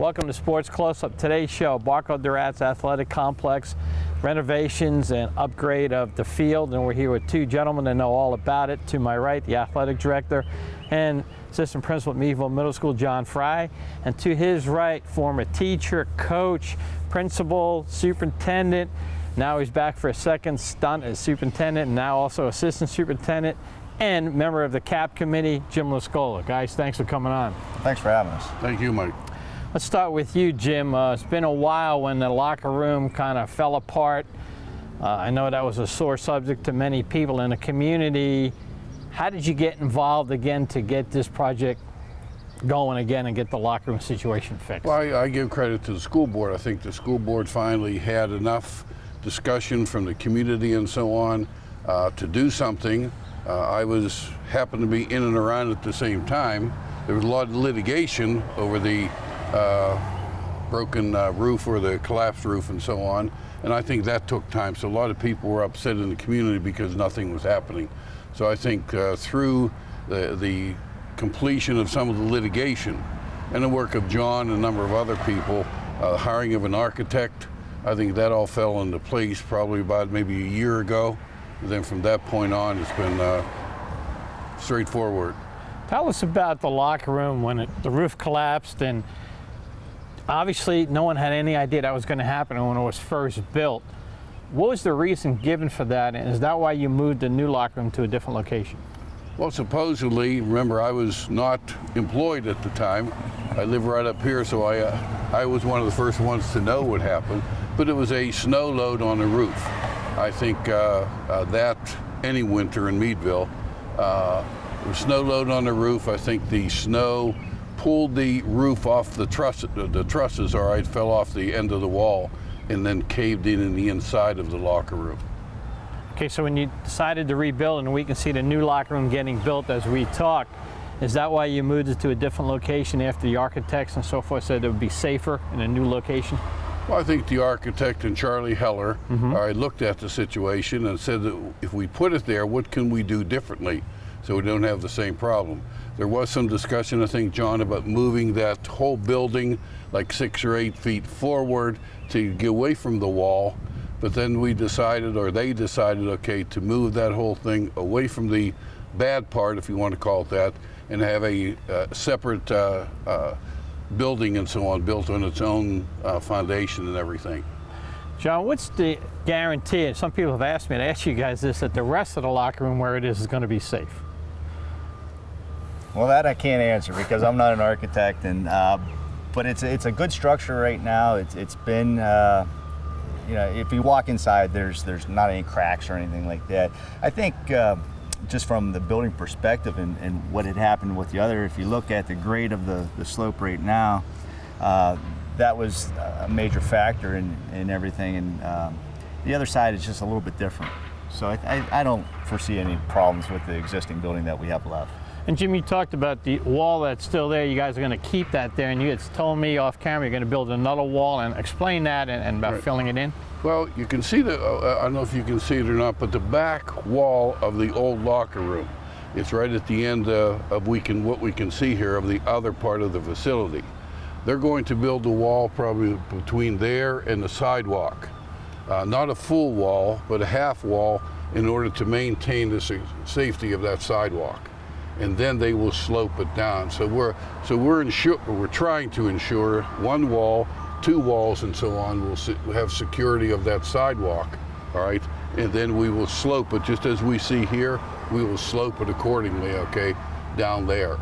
Welcome to Sports Close-Up. Today's show, Barco-Duratz Athletic Complex, renovations and upgrade of the field. And we're here with two gentlemen that know all about it. To my right, the athletic director and assistant principal at Meadville Middle School, John Frye. And to his right, former teacher, coach, principal, superintendent. Now he's back for a second stunt as superintendent, and now also assistant superintendent and member of the CAP committee, Jim Lascola. Guys, thanks for coming on. Thanks for having us. Thank you, Mike. Let's start with you, Jim. It's been a while when the locker room kind of fell apart. I know that was a sore subject to many people in the community. How did you get involved again to get this project going again and get the locker room situation fixed? Well, I give credit to the school board. I think the school board finally had enough discussion from the community and so on to do something. I happened to be in and around at the same time. There was a lot of litigation over the broken roof or the collapsed roof and so on, and I think that took time. So a lot of people were upset in the community because nothing was happening. So I think through the completion of some of the litigation and the work of John and a number of other people, hiring of an architect, I think that all fell into place probably about maybe a year ago. And then from that point on, it's been straightforward. Tell us about the locker room when the roof collapsed, and obviously no one had any idea that was going to happen when it was first built. What was the reason given for that, and is that why you moved the new locker room to a different location? Well, supposedly, remember, I was not employed at the time. I live right up here, so I was one of the first ones to know what happened, but it was a snow load on the roof. I think that any winter in Meadville, there was snow load on the roof. I think the snow pulled the roof off the trusses, all right, fell off the end of the wall and then caved in the inside of the locker room. Okay, so when you decided to rebuild, and we can see the new locker room getting built as we talk, is that why you moved it to a different location after the architects and so forth said it would be safer in a new location? Well, I think the architect and Charlie Heller looked at the situation and said that if we put it there, what can we do differently so we don't have the same problem? There was some discussion, I think, John, about moving that whole building like 6 or 8 feet forward to get away from the wall. But then we decided, or they decided, okay, to move that whole thing away from the bad part, if you want to call it that, and have a separate building and so on, built on its own foundation and everything. John, what's the guarantee, and some people have asked me to ask you guys this, that the rest of the locker room where it is going to be safe? Well, that I can't answer because I'm not an architect, and but it's a good structure right now. It's been, you know, if you walk inside, there's not any cracks or anything like that. I think just from the building perspective and what had happened with the other, if you look at the grade of the slope right now, that was a major factor in everything, and the other side is just a little bit different. So I don't foresee any problems with the existing building that we have left. And Jim, you talked about the wall that's still there. You guys are going to keep that there, and you had told me off camera you're going to build another wall, and explain that and about filling it in. Well, you can see I don't know if you can see it or not, but the back wall of the old locker room, it's right at the end of what we can see here of the other part of the facility. They're going to build a wall probably between there and the sidewalk. Not a full wall, but a half wall in order to maintain the safety of that sidewalk. And then they will slope it down. So we're trying to ensure one wall, 2 walls, and so on. We'll have security of that sidewalk, all right? And then we will slope it just as we see here. We will slope it accordingly, okay, down there.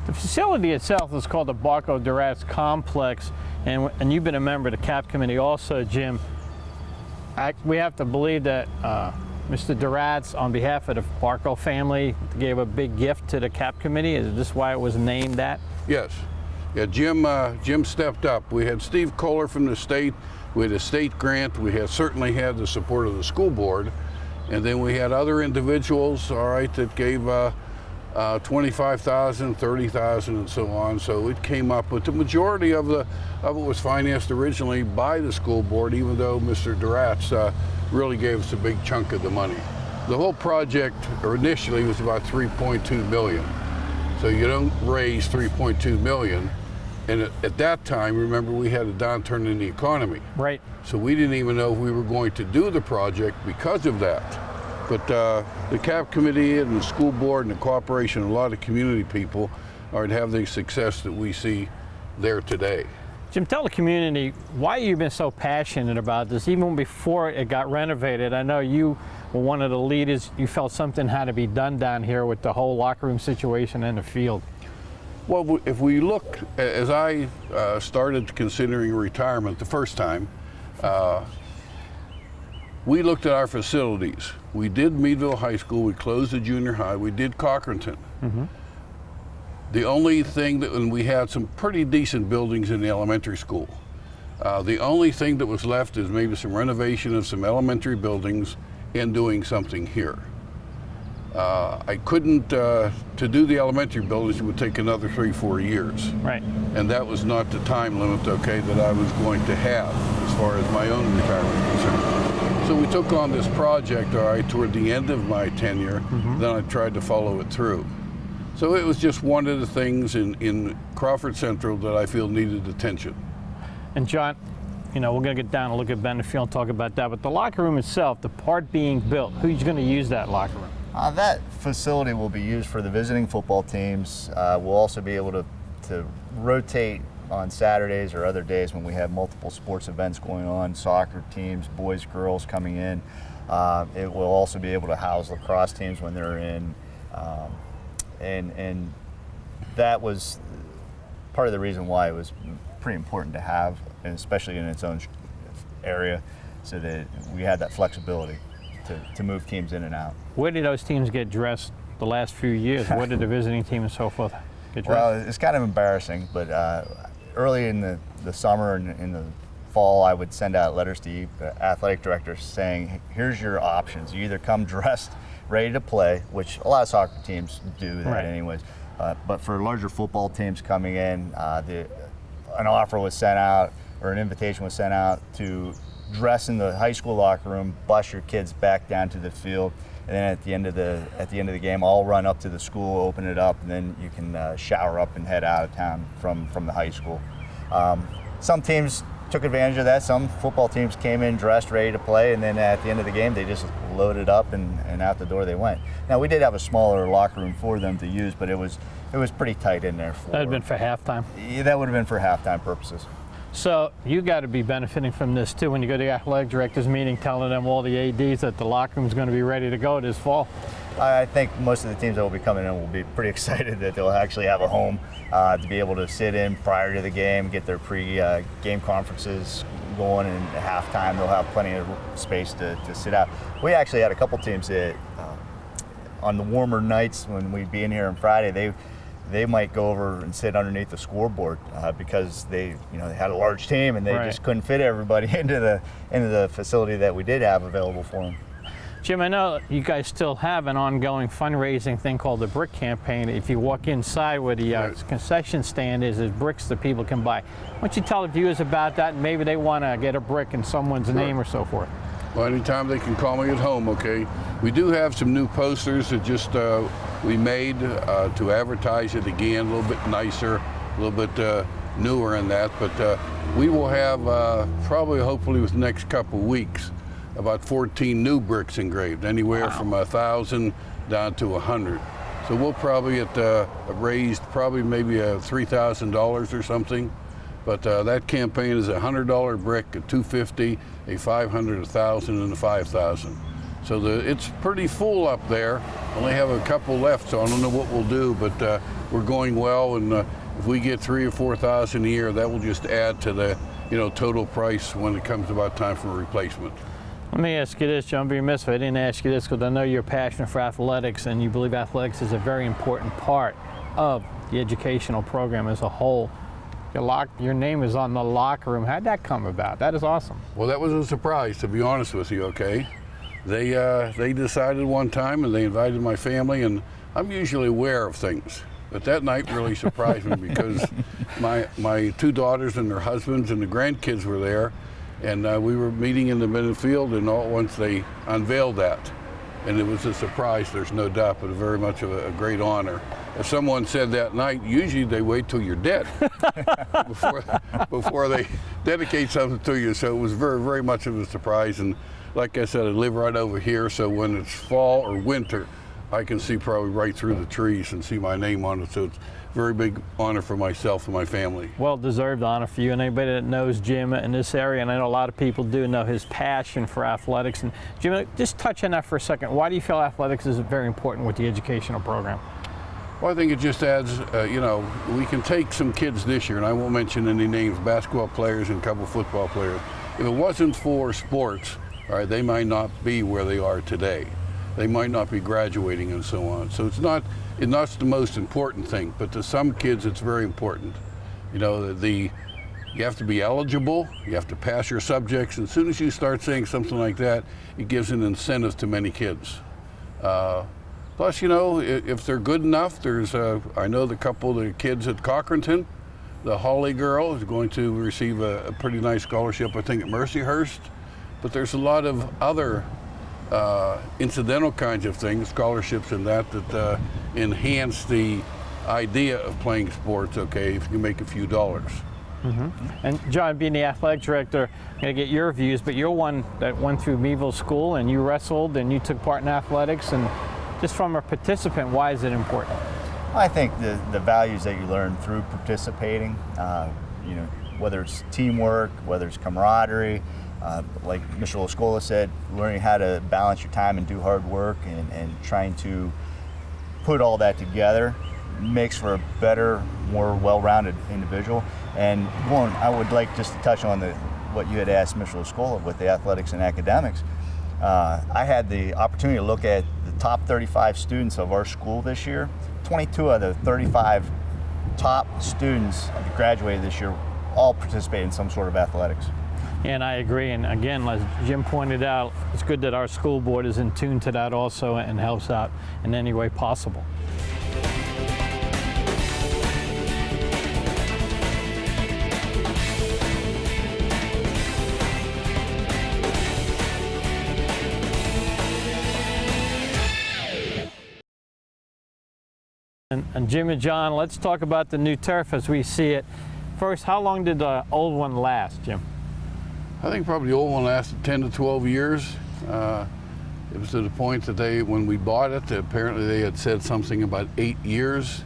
The facility itself is called the Barco-Duratz Complex, and you've been a member of the CAP committee also, Jim. We have to believe that Mr. Duratz, on behalf of the Barco family, gave a big gift to the CAP committee. Is this why it was named that? Yes. Yeah, Jim stepped up. We had Steve Kohler from the state. We had a state grant. We certainly had the support of the school board. And then we had other individuals, all right, that gave $25,000, $30,000, and so on. So it came up, but the majority of it was financed originally by the school board, even though Mr. Duratz really gave us a big chunk of the money. The whole project initially was about $3.2 million. So you don't raise $3.2 million And at that time, remember, we had a downturn in the economy. Right. So we didn't even know if we were going to do the project because of that. But the CAP committee and the school board and the cooperation of a lot of community people are to have the success that we see there today. Jim, tell the community why you've been so passionate about this. Even before it got renovated, I know you were one of the leaders. You felt something had to be done down here with the whole locker room situation in the field. Well, if we look, as I started considering retirement the first time, we looked at our facilities. We did Meadville High School, we closed the junior high, we did Cochranton. Mm-hmm. The only thing that, and we had some pretty decent buildings in the elementary school. The only thing that was left is maybe some renovation of some elementary buildings and doing something here. I couldn't, to do the elementary buildings, it would take another 3-4 years. Right. And that was not the time limit, okay, that I was going to have as far as my own retirement is concerned. So we took on this project, all right, toward the end of my tenure, then I tried to follow it through. So it was just one of the things in Crawford Central that I feel needed attention. And John, you know, we're going to get down and look at Meadville and talk about that, but the locker room itself, the part being built, who's going to use that locker room? That facility will be used for the visiting football teams. We'll also be able to rotate on Saturdays or other days when we have multiple sports events going on, soccer teams, boys, girls coming in. It will also be able to house lacrosse teams when they're in. And that was part of the reason why it was pretty important to have, and especially in its own area, so that we had that flexibility to move teams in and out. Where did those teams get dressed the last few years? Where did the visiting team and so forth get dressed? Well, it's kind of embarrassing, but early in the summer and in the fall, I would send out letters to athletic directors saying, here's your options. You either come dressed, ready to play, which a lot of soccer teams do that right. anyways, but for larger football teams coming in, an offer was sent out, or an invitation was sent out to dress in the high school locker room, bus your kids back down to the field, and then at the end of the game, I'll run up to the school, open it up, and then you can shower up and head out of town from the high school. Some teams took advantage of that. Some football teams came in dressed, ready to play, and then at the end of the game, they just loaded up and out the door they went. Now, we did have a smaller locker room for them to use, but it was pretty tight in there. That had been for halftime? Yeah, that would have been for halftime purposes. So you got to be benefiting from this too when you go to the athletic directors meeting, telling them, all the ADs, that the locker room's going to be ready to go this fall. I think most of the teams that will be coming in will be pretty excited that they'll actually have a home to be able to sit in prior to the game, get their pre-game conferences going, and at halftime they'll have plenty of space to sit out. We actually had a couple teams that on the warmer nights when we'd be in here on Friday, they might go over and sit underneath the scoreboard because they had a large team and they right. just couldn't fit everybody into the facility that we did have available for them. Jim, I know you guys still have an ongoing fundraising thing called the Brick Campaign. If you walk inside where the right. concession stand is, there's bricks that people can buy. Why don't you tell the viewers about that, and maybe they want to get a brick in someone's name or so forth. Well, anytime they can call me at home, okay? We do have some new posters that just we made to advertise it again, a little bit nicer, a little bit newer in that, but we will have probably, hopefully within the next couple of weeks, about 14 new bricks engraved, anywhere from 1,000 down to 100. So we'll probably get raised probably maybe $3,000 or something. But that campaign is a $100 brick, a $250, a $500, a $1,000, and a $5,000. So it's pretty full up there. Only have a couple left, so I don't know what we'll do, but we're going well. And if we get $3,000 or $4,000 a year, that will just add to the total price when it comes about time for a replacement. Let me ask you this, John, be remiss if I didn't ask you this, because I know you're passionate for athletics and you believe athletics is a very important part of the educational program as a whole. Your name is on the locker room. How'd that come about? That is awesome. Well, that was a surprise, to be honest with you, okay? They decided one time, and they invited my family, and I'm usually aware of things. But that night really surprised me because my two daughters and their husbands and the grandkids were there, and we were meeting in the middle of the field, and all at once they unveiled that. And it was a surprise, there's no doubt, but very much of a great honor. as someone said that night, usually they wait till you're dead before they dedicate something to you. So it was very, very much of a surprise. And like I said, I live right over here, so when it's fall or winter, I can see probably right through the trees and see my name on it. So it's a very big honor for myself and my family. Well-deserved honor for you. And anybody that knows Jim in this area, and I know a lot of people do, know his passion for athletics. And Jim, just touch on that for a second. Why do you feel athletics is very important with the educational program? Well, I think it just adds, you know, we can take some kids this year, and I won't mention any names, basketball players and a couple football players. If it wasn't for sports, all right, they might not be where they are today. They might not be graduating and so on. So it's not the most important thing, but to some kids it's very important. You know, you have to be eligible, you have to pass your subjects, and as soon as you start saying something like that, it gives an incentive to many kids. Plus, you know, if they're good enough, I know the couple of the kids at Cochranton, the Holly girl is going to receive a pretty nice scholarship, I think, at Mercyhurst. But there's a lot of other incidental kinds of things, scholarships and that enhance the idea of playing sports, okay, if you make a few dollars. Mm-hmm. And John, being the athletic director, I'm going to get your views, but you're one that went through Meadville School and you wrestled and you took part in athletics. And just from a participant, why is it important? I think the values that you learn through participating, you know, whether it's teamwork, whether it's camaraderie, like Mr. Lascola said, learning how to balance your time and do hard work and trying to put all that together makes for a better, more well-rounded individual. And one, I would like just to touch on what you had asked Mr. Lascola with the athletics and academics. I had the opportunity to look at the top 35 students of our school this year. 22 of the 35 top students that graduated this year all participated in some sort of athletics. And I agree, and again, as Jim pointed out, it's good that our school board is in tune to that also and helps out in any way possible. And Jim and John, let's talk about the new turf as we see it. First, how long did the old one last, Jim? I think probably the old one lasted 10 to 12 years. It was to the point that when we bought it, apparently they had said something about 8 years.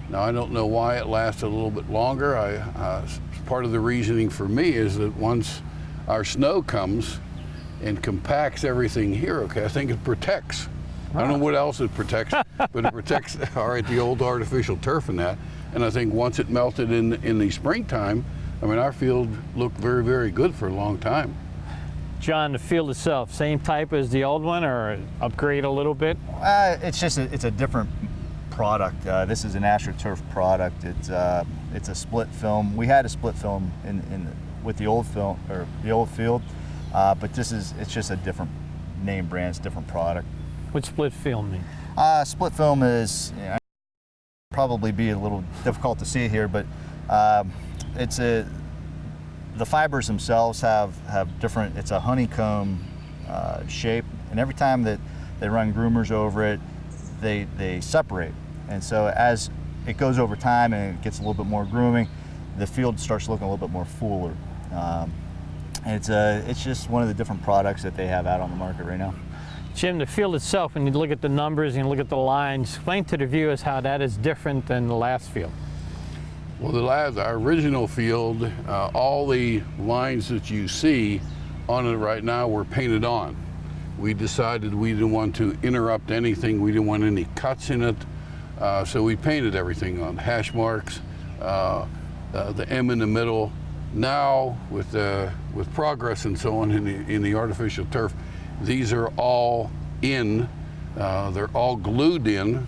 Now, I don't know why it lasted a little bit longer. Part of the reasoning for me is that once our snow comes and compacts everything here, okay, I think it protects. I don't know what else it protects, but it protects, all right, the old artificial turf and that. And I think once it melted in the springtime, I mean, our field looked very, very good for a long time. John, the field itself, same type as the old one or upgrade a little bit? It's a different product. This is an AstroTurf product. It's a split film. We had a split film with the old film or the old field, but it's just a different name brand, it's a different product. What's split film mean? Split film is, you know, probably be a little difficult to see here, but the fibers themselves have different. It's a honeycomb shape, and every time that they run groomers over it, they separate. And so as it goes over time and it gets a little bit more grooming, the field starts looking a little bit more fuller. And it's just one of the different products that they have out on the market right now. Jim, the field itself, when you look at the numbers and you look at the lines, explain to the viewers how that is different than the last field. Well, our original field, all the lines that you see on it right now were painted on. We decided we didn't want to interrupt anything. We didn't want any cuts in it. So we painted everything on, hash marks, the M in the middle. Now, with progress and so on in the artificial turf, these are all in, they're all glued in,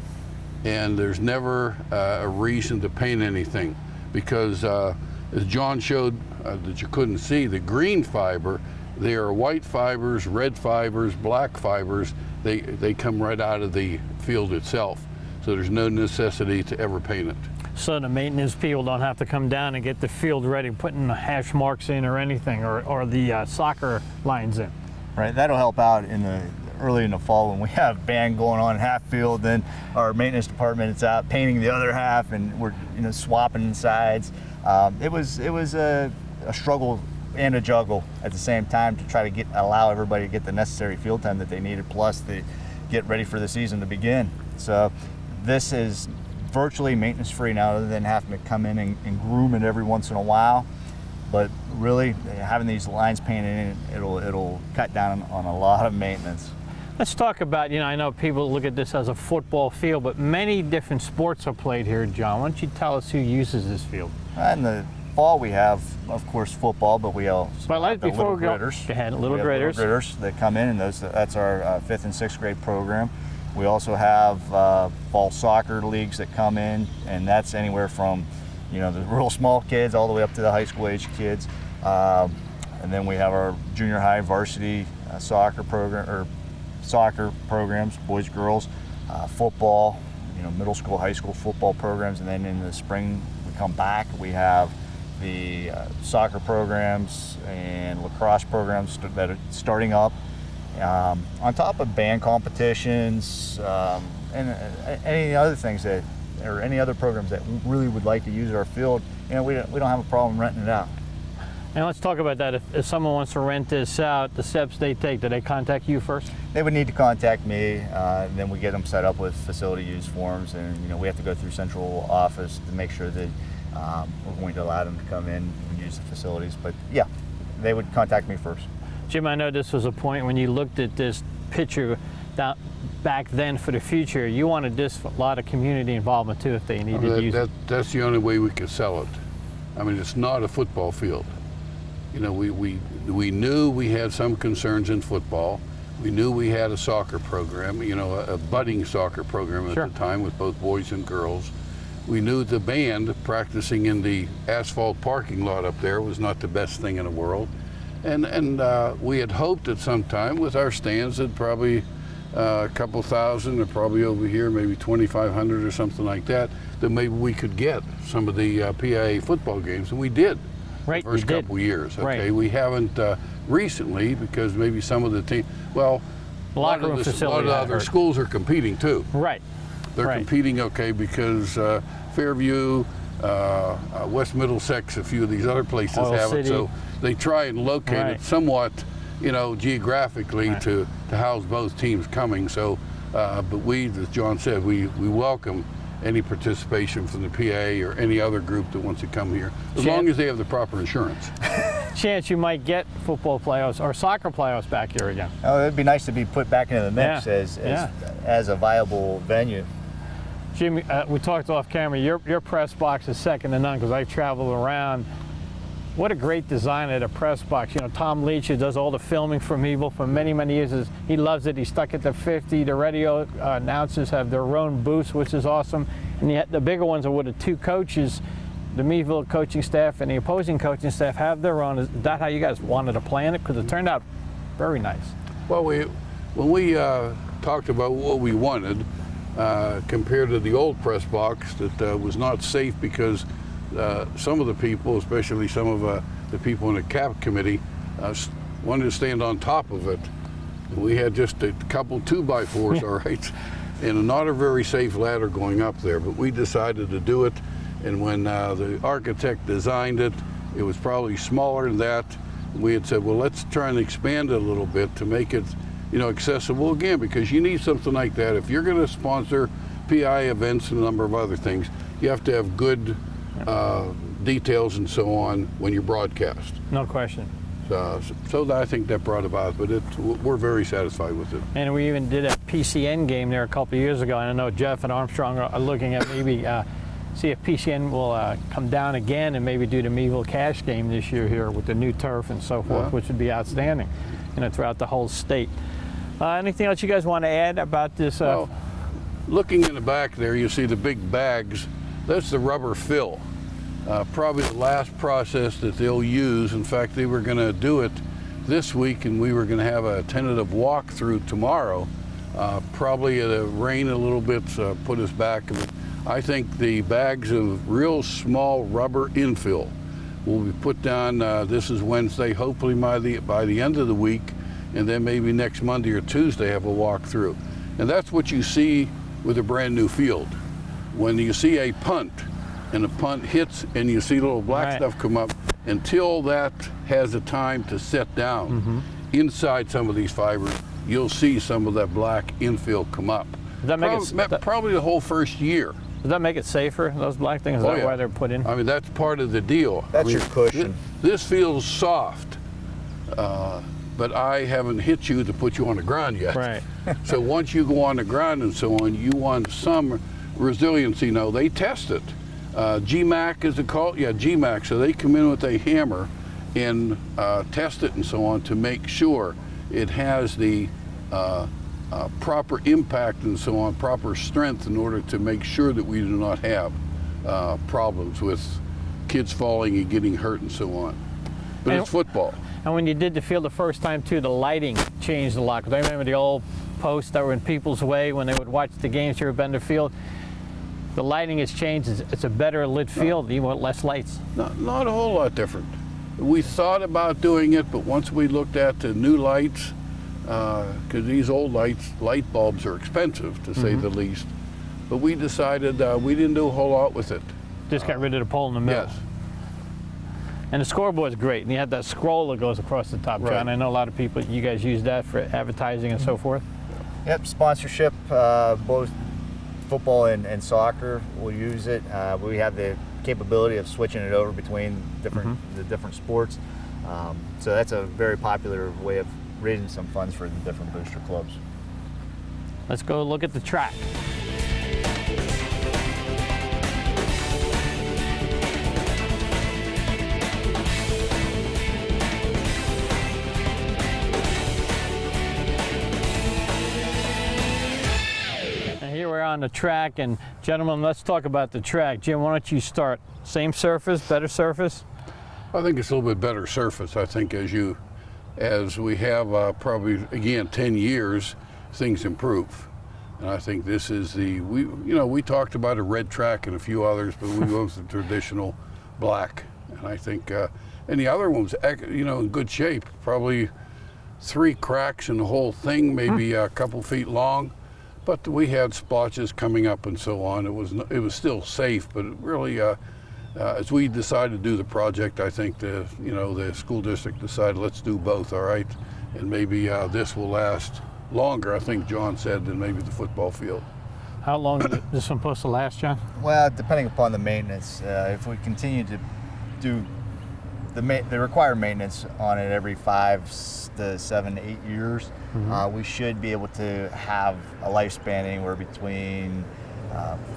and there's never a reason to paint anything because as John showed that you couldn't see, the green fiber, they are white fibers, red fibers, black fibers. They come right out of the field itself. So there's no necessity to ever paint it. So the maintenance people don't have to come down and get the field ready, putting the hash marks in or anything, or the soccer lines in. Right, that'll help out in the early in the fall when we have band going on in half field, then our maintenance department is out painting the other half, and we're swapping sides. It was a struggle and a juggle at the same time to try to allow everybody to get the necessary field time that they needed, plus to get ready for the season to begin. So this is virtually maintenance free now, other than having to come in and groom it every once in a while. But really, having these lines painted in, it'll cut down on a lot of maintenance. Let's talk about, I know people look at this as a football field, but many different sports are played here, John. Why don't you tell us who uses this field? In the fall, we have, of course, football, but we also have the little gritters. Go ahead, little gritters. Little gritters that come in, and that's our 5th and 6th grade program. We also have fall soccer leagues that come in, and that's anywhere from the real small kids all the way up to the high school age kids. And then we have our junior high varsity soccer program, or soccer programs, boys, girls, football, middle school, high school football programs. And then in the spring, we come back, we have the soccer programs and lacrosse programs that are starting up. On top of band competitions and any other things or any other programs that really would like to use our field, we don't have a problem renting it out. And let's talk about that. If someone wants to rent this out, the steps they take, do they contact you first? They would need to contact me, and then we get them set up with facility use forms, and we have to go through central office to make sure that we're going to allow them to come in and use the facilities. But yeah, they would contact me first. Jim, I know this was a point when you looked at this picture back then for the future. You wanted this a lot of community involvement too if they needed to use it. That's the only way we could sell it. I mean, it's not a football field. We knew we had some concerns in football. We knew we had a soccer program, a budding soccer program at the time with both boys and girls. We knew the band practicing in the asphalt parking lot up there was not the best thing in the world. And we had hoped at some time with our stands that probably a couple thousand, or probably over here maybe 2,500 or something like that, that maybe we could get some of the PIA football games, and we did. Right, the first couple years. Okay, right. We haven't recently because maybe some of the team. Well, a lot of the other schools are competing too. Right. They're competing, because Fairview, West Middlesex, a few of these other places have it. So they try and locate it somewhat, geographically to house both teams coming. So, but we, as John said, we welcome any participation from the PA or any other group that wants to come here, as long as they have the proper insurance. Chance you might get football playoffs or soccer playoffs back here again. Oh, it'd be nice to be put back into the mix as a viable venue. Jim, we talked off camera. Your press box is second to none because I traveled around. What a great design at a press box. Tom Leach, who does all the filming for Meadville for many, many years, he loves it. He's stuck at the 50. The radio announcers have their own booths, which is awesome. And the bigger ones are with the two coaches. The Meadville coaching staff and the opposing coaching staff have their own. Is that how you guys wanted to plan it? Because it turned out very nice. Well, when we talked about what we wanted, compared to the old press box that was not safe because some of the people, especially some of the people in the CAP committee, wanted to stand on top of it. We had just a couple 2x4s, all right, and not a very safe ladder going up there, but we decided to do it. And when the architect designed it, it was probably smaller than that. We had said, well, let's try and expand it a little bit to make it, accessible again, because you need something like that. If you're going to sponsor PI events and a number of other things, you have to have good details and so on when you broadcast. No question. So I think that brought about, but we're very satisfied with it. And we even did a PCN game there a couple of years ago, and I know Jeff and Armstrong are looking at maybe see if PCN will come down again and maybe do the Meadville Cash game this year here with the new turf and so forth, which would be outstanding, throughout the whole state. Anything else you guys want to add about this? Well, looking in the back there, you see the big bags. That's the rubber fill. Probably the last process that they'll use. In fact, they were going to do it this week, and we were going to have a tentative walkthrough tomorrow. Probably the rain a little bit put us back. I think the bags of real small rubber infill will be put down. This is Wednesday. Hopefully by the end of the week, and then maybe next Monday or Tuesday have a walkthrough. And that's what you see with a brand new field. When you see a punt, and the punt hits and you see little black stuff come up, until that has a time to set down inside some of these fibers, you'll see some of that black infill come up. Does that make probably the whole first year. Does that make it safer, those black things? Is that why they're put in? I mean, that's part of the deal. That's your cushion. This feels soft, but I haven't hit you to put you on the ground yet. Right. So once you go on the ground and so on, you want some resiliency. Now, they test it. GMAC is it called? Yeah, GMAC. So they come in with a hammer and test it and so on to make sure it has the proper impact and so on, proper strength in order to make sure that we do not have problems with kids falling and getting hurt and so on. But it's football. And when you did the field the first time too, the lighting changed a lot. Because I remember the old posts that were in people's way when they would watch the games here at Bender Field. The lighting has changed. It's a better lit field, even with less lights. Not a whole lot different. We thought about doing it, but once we looked at the new lights, because these old light bulbs are expensive, to say the least, but we decided we didn't do a whole lot with it. Just got rid of the pole in the middle. Yes. And the scoreboard's great. And you have that scroll that goes across the top, John. I know a lot of people, you guys use that for advertising and so forth. Yep, sponsorship, both football and soccer will use it. We have the capability of switching it over between the different sports. So that's a very popular way of raising some funds for the different booster clubs. Let's go look at the track. Here we're on the track, and gentlemen, let's talk about the track. Jim, why don't you start? Same surface, better surface? I think it's a little bit better surface. I think as we have probably again 10 years, things improve, and I think this is we talked about a red track and a few others, but we go with the traditional black, and I think and the other one's in good shape. Probably 3 cracks in the whole thing, maybe a couple feet long. But we had splotches coming up and so on. It was still safe, but really, as we decided to do the project, I think the school district decided let's do both, all right, and maybe this will last longer. I think John said than maybe the football field. How long is this supposed to last, John? Well, depending upon the maintenance, if we continue to do the required maintenance on it every 5 to 7, 8 years, we should be able to have a lifespan anywhere between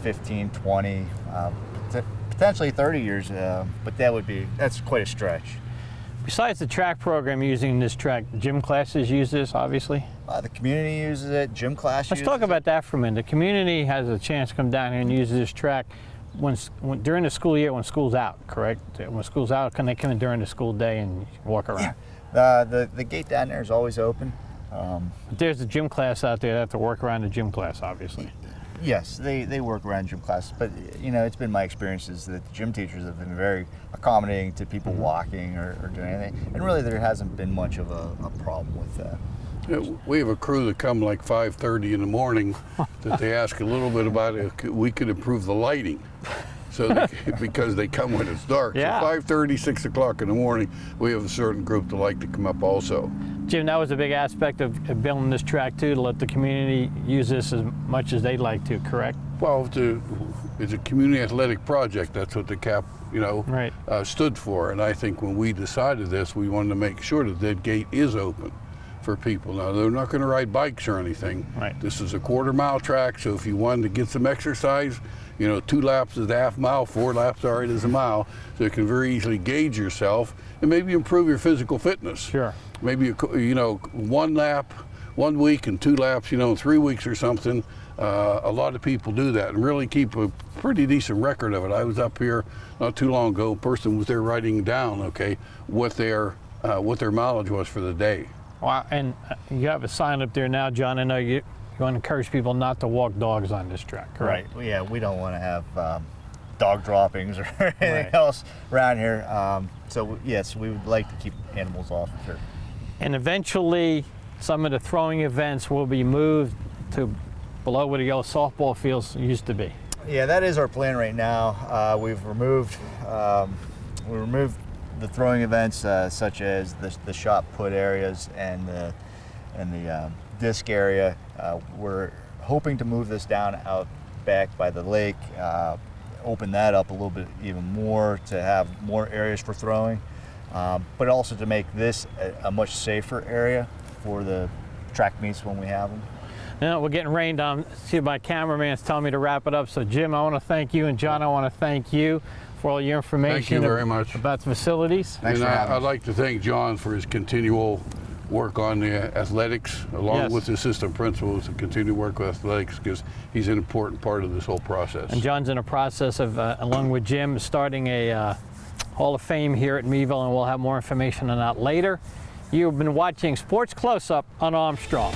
15, 20, potentially 30 years, but that's quite a stretch. Besides the track program using this track, gym classes use this, obviously? The community uses it, gym class uses it. Let's talk about that for a minute. The community has a chance to come down here and use this track when during the school year when school's out, correct? When school's out, can they come in during the school day and walk around? Yeah. The gate down there is always open. But there's a gym class out there. They have to work around the gym class, obviously. Yes, they work around gym classes, but it's been my experiences that the gym teachers have been very accommodating to people walking or doing anything, and really there hasn't been much of a problem with that. We have a crew that come like 5:30 in the morning that they ask a little bit about if we could improve the lighting. So because they come when it's dark. Yeah. So 5:30, 6 o'clock in the morning, we have a certain group that like to come up also. Jim, that was a big aspect of building this track too, to let the community use this as much as they'd like to, correct? Well, it's a community athletic project. That's what the CAP, stood for. And I think when we decided this, we wanted to make sure that that gate is open for people. Now, they're not going to ride bikes or anything. Right. This is a quarter-mile track, so if you wanted to get some exercise, 2 laps is a half mile, 4 laps, all right, is a mile. So you can very easily gauge yourself and maybe improve your physical fitness. Sure. Maybe, 1 lap, 1 week, and 2 laps, in 3 weeks or something. A lot of people do that and really keep a pretty decent record of it. I was up here not too long ago. A person was there writing down, what their mileage was for the day. Wow, and you have a sign up there now, John. I know you want to encourage people not to walk dogs on this track, correct? Right. Well, yeah, we don't want to have dog droppings or anything else around here. So yes, we would like to keep animals off of here. And eventually, some of the throwing events will be moved to below where the old softball fields used to be. Yeah, that is our plan right now. We've removed the throwing events such as the shot put areas and the disc area. We're hoping to move this down out back by the lake, open that up a little bit even more to have more areas for throwing, but also to make this a much safer area for the track meets when we have them. Now we're getting rained on. See, my cameraman's telling me to wrap it up. So Jim, I want to thank you, and John, I want to thank you for all your information. Thank you very much about the facilities. Thanks and for having us. I'd like to thank John for his continual work on the athletics, along Yes. with the assistant principals, to continue to work with athletics, because he's an important part of this whole process. And John's in a process of, along with Jim, starting a Hall of Fame here at Meadville, and we'll have more information on that later. You've been watching Sports Close-Up on Armstrong.